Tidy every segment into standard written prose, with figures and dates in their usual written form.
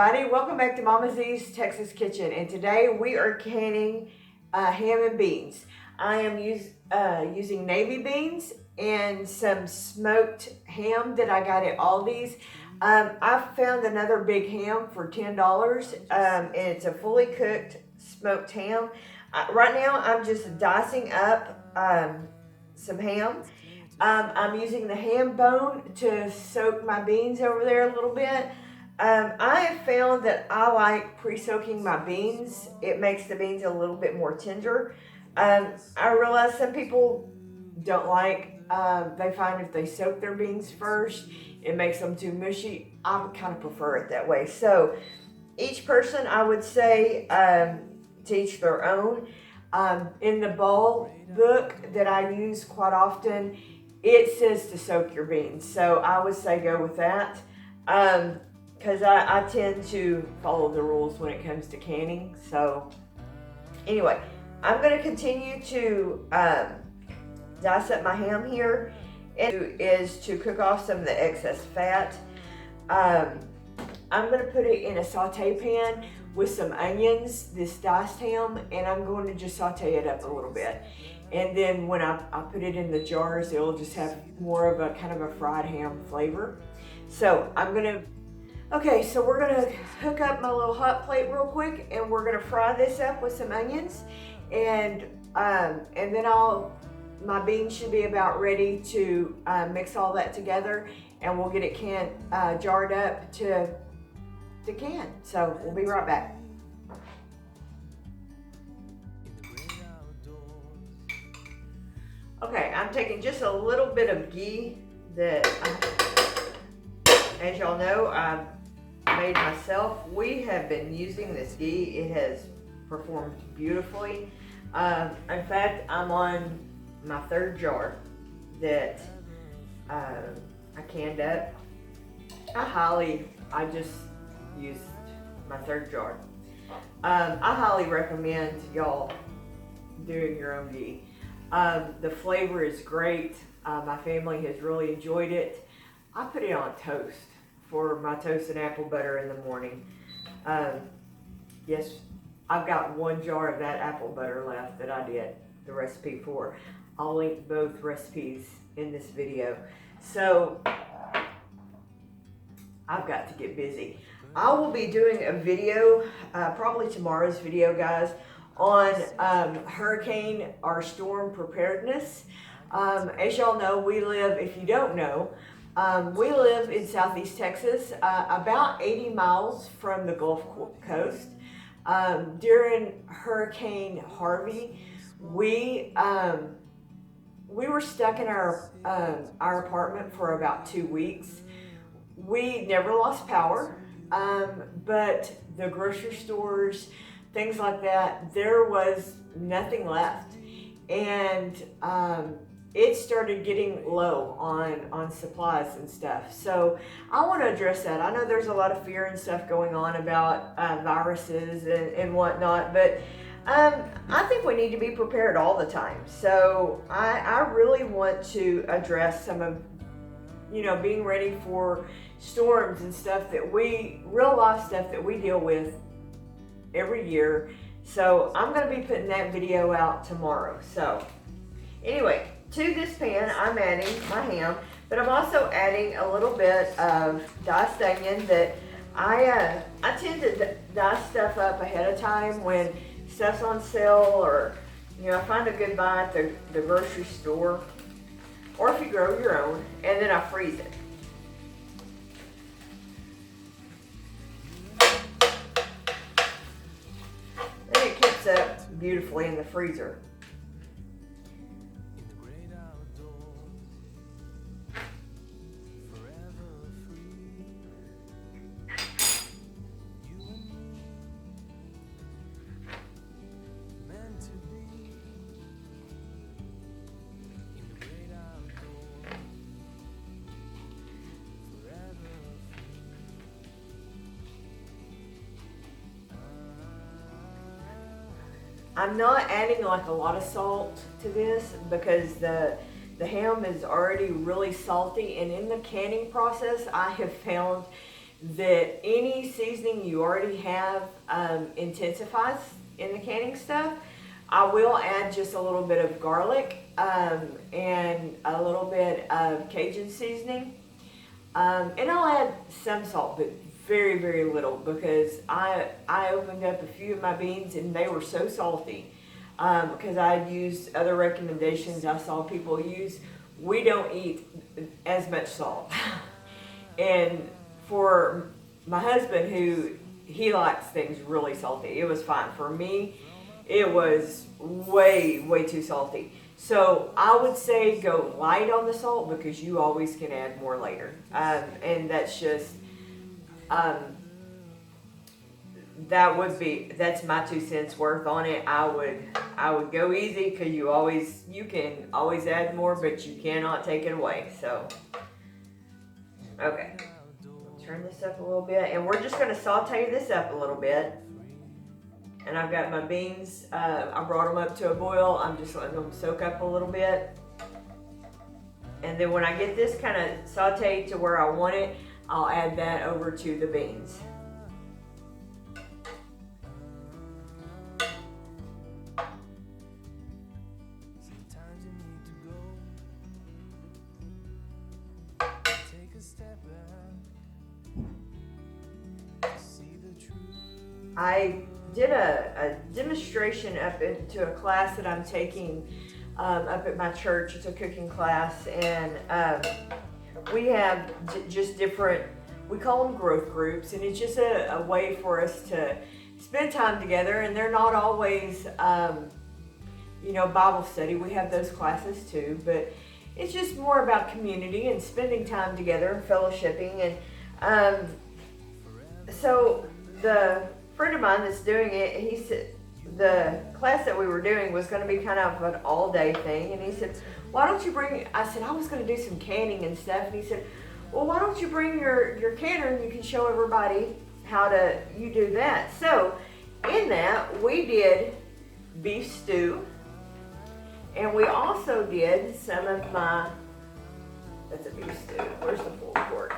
everybody, welcome back to Mama Z's Texas Kitchen, and today we are canning ham and beans. I am using navy beans and some smoked ham that I got at Aldi's. I found another big ham for $10, and it's a fully cooked smoked ham. Right now I'm just dicing up some ham. I'm using the ham bone to soak my beans over there a little bit. I have found that I like pre-soaking my beans. It makes the beans a little bit more tender. I realize some people don't like, they find if they soak their beans first, it makes them too mushy. I kind of prefer it that way. So each person, I would say, to each their own. In the bowl book that I use quite often, it says to soak your beans. So I would say go with that. Because I tend to follow the rules when it comes to canning. So anyway, I'm going to continue to dice up my ham here, and is to cook off some of the excess fat. I'm going to put it in a saute pan with some onions, this diced ham, and I'm going to just saute it up a little bit. And then when I put it in the jars, it'll just have more of a kind of a fried ham flavor. So okay, so we're gonna hook up my little hot plate real quick, and we're gonna fry this up with some onions, and then my beans should be about ready to mix all that together, and we'll get it jarred up to can. So we'll be right back. Okay, I'm taking just a little bit of ghee that, as y'all know, I made myself. We have been using this ghee. It has performed beautifully. In fact, I'm on my third jar that I canned up. I just used my third jar. I highly recommend y'all doing your own ghee. The flavor is great. My family has really enjoyed it. I put it on toast for my toast and apple butter in the morning. Yes, I've got one jar of that apple butter left that I did the recipe for. I'll link both recipes in this video. So I've got to get busy. I will be doing a video, probably tomorrow's video, guys, on hurricane or storm preparedness. As y'all know, we live, if you don't know, we live in Southeast Texas, about 80 miles from the Gulf Coast. During Hurricane Harvey, we were stuck in our apartment for about 2 weeks. We never lost power, but the grocery stores, things like that, there was nothing left. And it started getting low on supplies and stuff. So I want to address that. I know there's a lot of fear and stuff going on about viruses and whatnot, but I think we need to be prepared all the time. So I really want to address some of, being ready for storms and stuff real life stuff that we deal with every year. So I'm going to be putting that video out tomorrow. So anyway, to this pan I'm adding my ham, but I'm also adding a little bit of diced onion that I tend to dice stuff up ahead of time when stuff's on sale, or I find a good buy at the grocery store, or if you grow your own, and then I freeze it. Then it keeps up beautifully in the freezer. I'm not adding like a lot of salt to this because the ham is already really salty, and in the canning process I have found that any seasoning you already have intensifies in the canning stuff. I will add just a little bit of garlic and a little bit of Cajun seasoning. And I'll add some salt, but very, very little, because I opened up a few of my beans and they were so salty because I used other recommendations I saw people use. We don't eat as much salt. And for my husband, who he likes things really salty, it was fine. For me, it was way, way too salty. So I would say go light on the salt, because you always can add more later. And that's just, that's my 2 cents worth on it. I would go easy, because you can always add more, but you cannot take it away. So, okay. Turn this up a little bit, and we're just going to saute this up a little bit. And I've got my beans, I brought them up to a boil. I'm just letting them soak up a little bit. And then when I get this kind of sauteed to where I want it, I'll add that over to the beans. I did a demonstration up into a class that I'm taking up at my church. It's a cooking class, and we have just different, we call them growth groups, and it's just a way for us to spend time together. And they're not always, Bible study. We have those classes too, but it's just more about community and spending time together and fellowshipping. And so the friend of mine that's doing it, he said the class that we were doing was going to be kind of an all-day thing, and he said, why don't you bring, I said, I was going to do some canning and stuff, and he said, well, why don't you bring your canner and you can show everybody how you do that. So in that, we did beef stew, and we also did some of that's a beef stew, where's the pulled pork?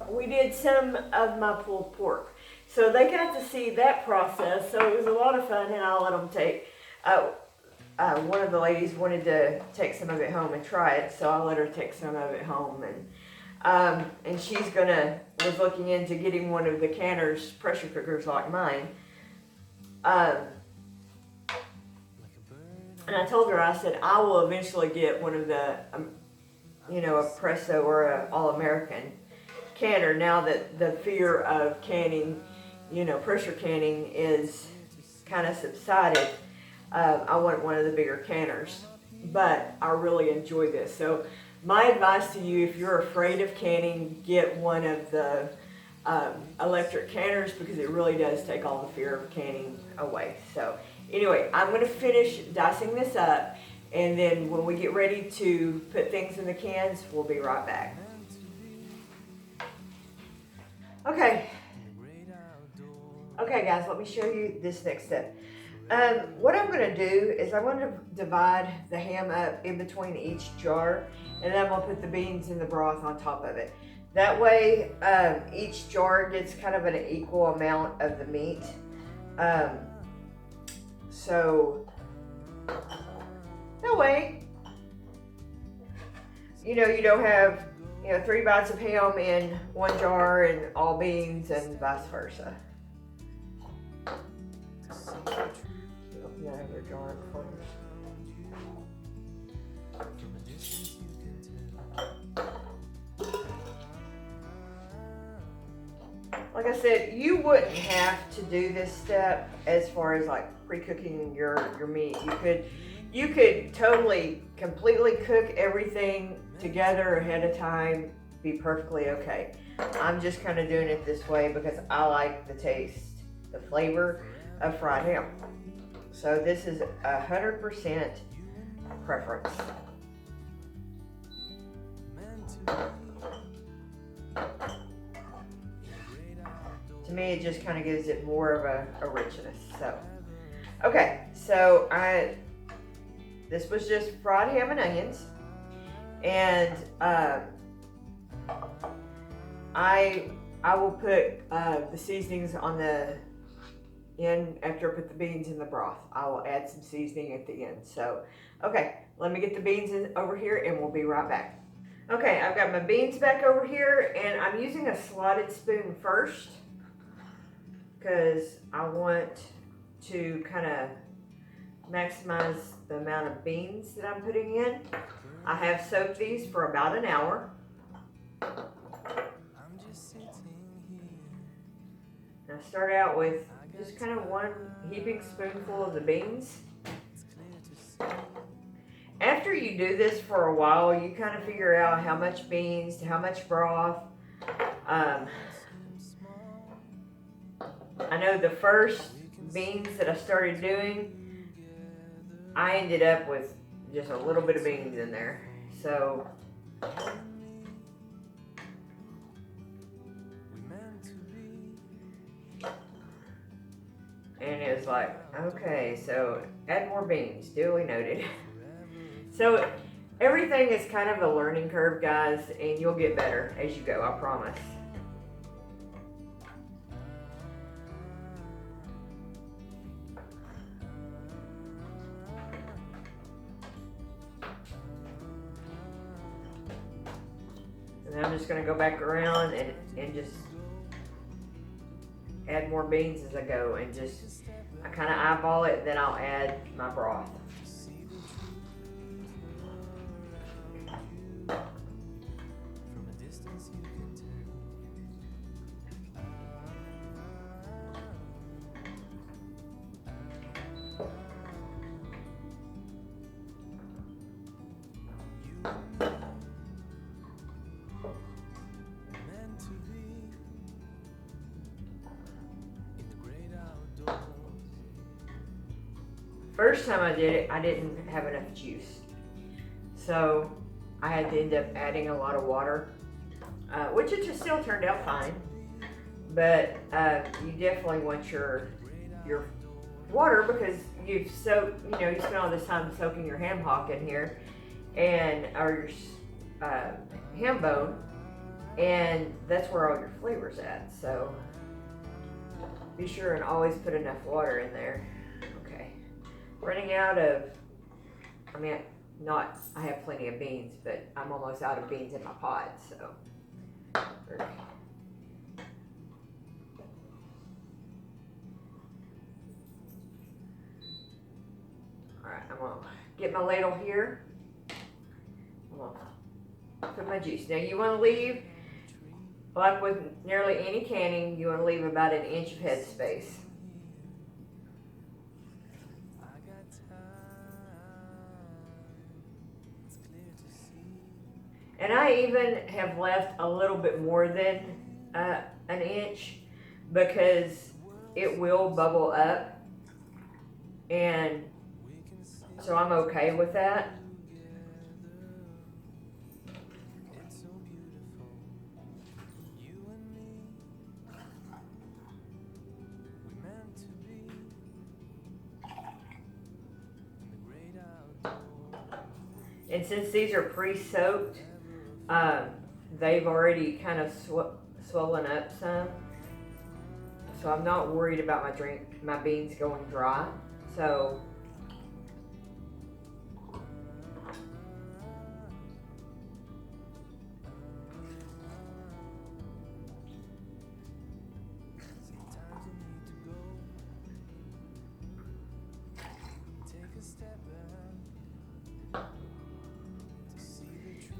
We did some of my pulled pork. So they got to see that process, so it was a lot of fun, and I'll let them take, one of the ladies wanted to take some of it home and try it, so I'll let her take some of it home, and she's was looking into getting one of the Canner's pressure cookers like mine, and I told her, I said, I will eventually get one of the, a Presso or a All-American canner, now that the fear of canning, pressure canning is kind of subsided. I want one of the bigger canners, but I really enjoy this. So my advice to you, if you're afraid of canning, get one of the electric canners, because it really does take all the fear of canning away. So anyway, I'm going to finish dicing this up, and then when we get ready to put things in the cans, we'll be right back. Okay guys, let me show you this next step. What I'm going to do is I'm going to divide the ham up in between each jar, and then I'm going to put the beans and the broth on top of it. That way each jar gets kind of an equal amount of the meat. So that way, you don't have 3 bites of ham in one jar and all beans, and vice versa. Open that other jar first. Like I said, you wouldn't have to do this step as far as like pre-cooking your meat. You could totally, completely cook everything together ahead of time, be perfectly okay. I'm just kind of doing it this way because I like the taste, the flavor of fried ham. So this is 100% preference. To me, it just kind of gives it more of a richness. So, okay, so this was just fried ham and onions, and I I will put the seasonings on the end after I put the beans in the broth. I will add some seasoning at the end. So, okay, let me get the beans in over here and we'll be right back. Okay, I've got my beans back over here and I'm using a slotted spoon first because I want to kind of maximize the amount of beans that I'm putting in. I have soaked these for about an hour. Now start out with just kind of one heaping spoonful of the beans. After you do this for a while, you kind of figure out how much beans to how much broth. I know the first beans that I started doing, I ended up with just a little bit of beans in there. So and it was like, okay, so add more beans, duly noted. So everything is kind of a learning curve, guys, and you'll get better as you go, I promise. And then I'm just gonna go back around and just add more beans as I go, and just, I kind of eyeball it, then I'll add my broth. First time I did it, I didn't have enough juice. So I had to end up adding a lot of water, which it just still turned out fine. But you definitely want your water because you've soaked, you spent all this time soaking your ham hock in here, or your ham bone, and that's where all your flavor's at. So be sure and always put enough water in there. Running out of, I have plenty of beans, but I'm almost out of beans in my pot, so. Alright, I'm gonna get my ladle here. I'm gonna put my juice. Now you wanna leave, like with nearly any canning, you wanna leave about 1 inch of head space. And I even have left a little bit more than 1 inch because it will bubble up, and so I'm okay with that. And since these are pre-soaked, they've already kind of swollen up some, so I'm not worried about my beans going dry. So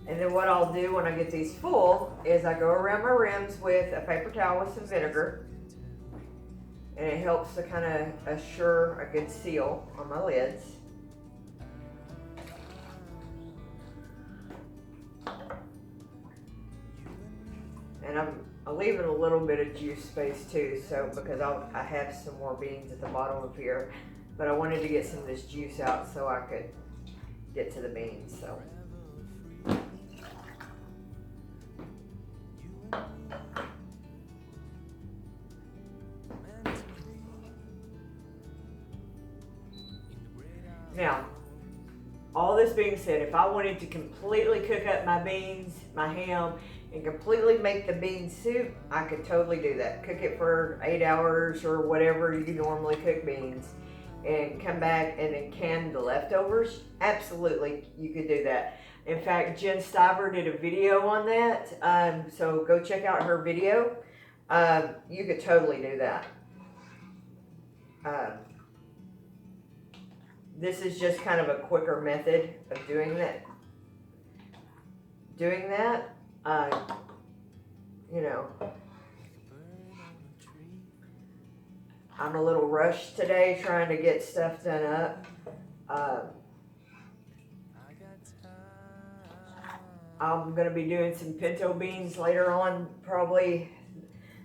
and then what I'll do when I get these full is I go around my rims with a paper towel with some vinegar, and it helps to kind of assure a good seal on my lids. And I'm leaving a little bit of juice space too, so because I have some more beans at the bottom of here, but I wanted to get some of this juice out so I could get to the beans. So. Now, all this being said, if I wanted to completely cook up my beans, my ham, and completely make the bean soup, I could totally do that. Cook it for 8 hours or whatever you normally cook beans, and come back and then can the leftovers. Absolutely, you could do that. In fact, Jen Stiver did a video on that, so go check out her video. You could totally do that. This is just kind of a quicker method of doing that. You know, I'm a little rushed today trying to get stuff done up. I'm going to be doing some pinto beans later on, probably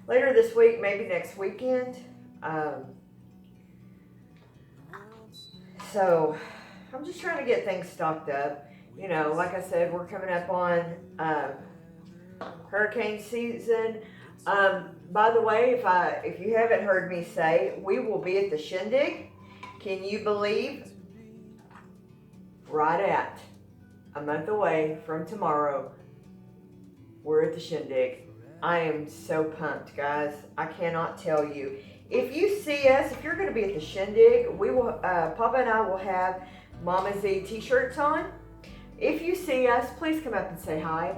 later this week, maybe next weekend. So I'm just trying to get things stocked up. You know, like I said, we're coming up on hurricane season. By the way, if you haven't heard me say, we will be at the Shindig. Can you believe? Right at a month away from tomorrow, we're at the Shindig. I am so pumped, guys. I cannot tell you. If you see us, if you're going to be at the Shindig, we will. Papa and I will have Mama Z t-shirts on. If you see us, please come up and say hi.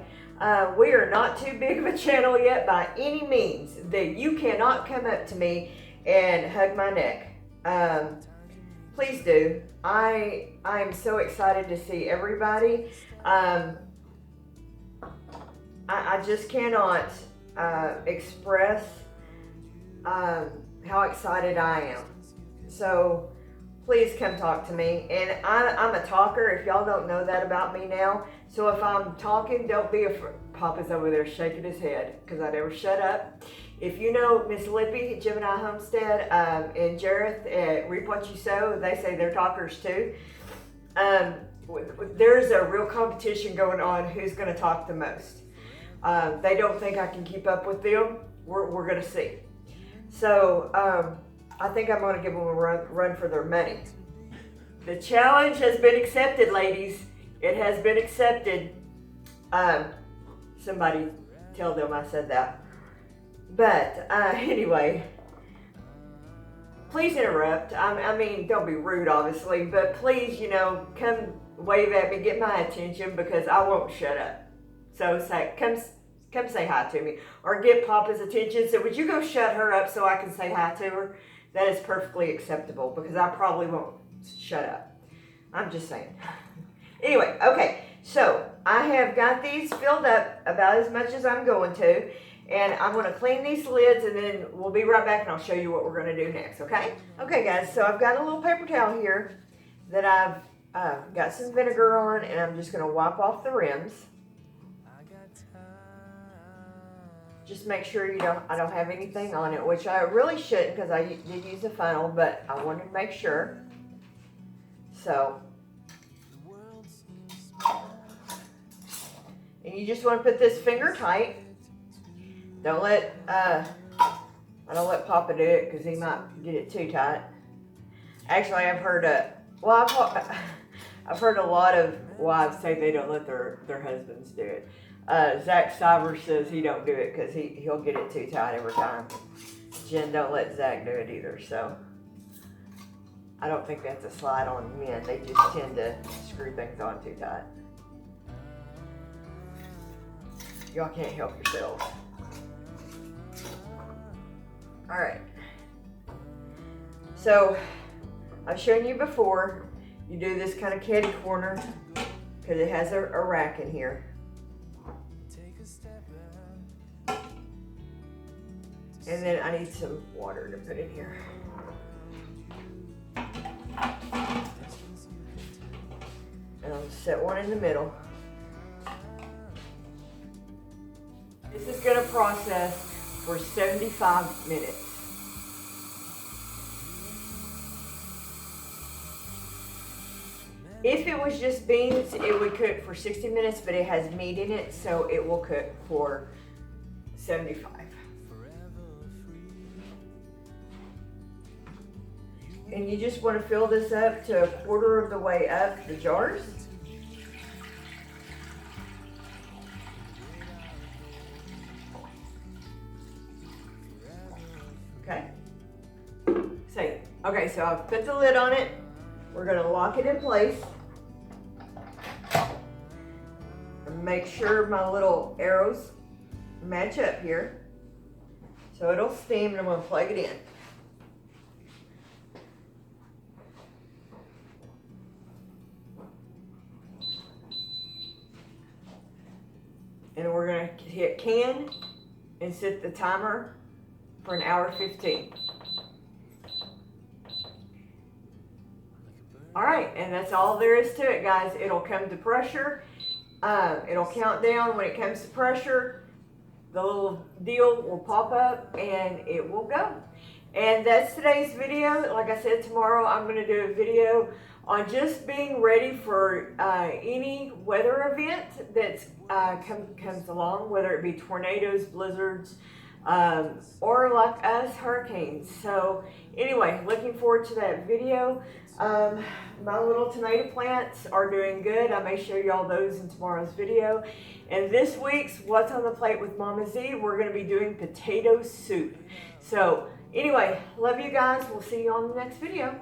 We are not too big of a channel yet by any means that you cannot come up to me and hug my neck. Please do. I am so excited to see everybody. I just cannot express how excited I am. So please come talk to me. And I'm a talker, if y'all don't know that about me now. So if I'm talking, don't be afraid. Papa's over there shaking his head because I never shut up. If you know Miss Lippy, Gemini Homestead, and Jareth at Reap What You Sow, they say they're talkers too. There's a real competition going on who's going to talk the most. They don't think I can keep up with them. We're going to see. So I think I'm going to give them a run for their money. The challenge has been accepted, ladies. It has been accepted. Somebody tell them I said that. But anyway, please interrupt. I mean, don't be rude, obviously, but please, you know, come wave at me, get my attention, because I won't shut up. So come say hi to me, or get Papa's attention. So would you go shut her up so I can say hi to her? That is perfectly acceptable, because I probably won't shut up. I'm just saying. Anyway, okay, so I have got these filled up about as much as I'm going to, and I'm going to clean these lids, and then we'll be right back, and I'll show you what we're going to do next, okay? Okay, guys, so I've got a little paper towel here that I've got some vinegar on, and I'm just going to wipe off the rims. Just make sure I don't have anything on it, which I really shouldn't, because I did use a funnel, but I wanted to make sure. So, and you just want to put this finger tight. Don't let I don't let Papa do it, because he might get it too tight. Actually, I've heard I've heard a lot of wives say they don't let their husbands do it. Zach Stiver says he don't do it because he'll get it too tight every time. Jen don't let Zach do it either, so I don't think that's a slide on men. They just tend to screw things on too tight. Y'all can't help yourselves. All right. So I've shown you before. You do this kind of catty corner because it has a rack in here. And then I need some water to put in here. And I'll set one in the middle. This is going to process for 75 minutes. If it was just beans, it would cook for 60 minutes, but it has meat in it, so it will cook for 75. And you just want to fill this up to a quarter of the way up the jars. Okay, so I've put the lid on it. We're gonna lock it in place. And make sure my little arrows match up here. So it'll steam and I'm gonna plug it in. And we're gonna hit can and set the timer for 1 hour 15. All right, and that's all there is to it, guys. It'll come to pressure. It'll count down. When it comes to pressure, the little deal will pop up and it will go. And that's today's video. Like I said, tomorrow I'm going to do a video on just being ready for any weather event that comes along, whether it be tornadoes, blizzards, or like us, hurricanes. So anyway, looking forward to that video. My little tomato plants are doing good. I may show y'all those in tomorrow's video. And this week's What's on the Plate with Mama Z, we're going to be doing potato soup. So anyway, love you guys. We'll see you on the next video.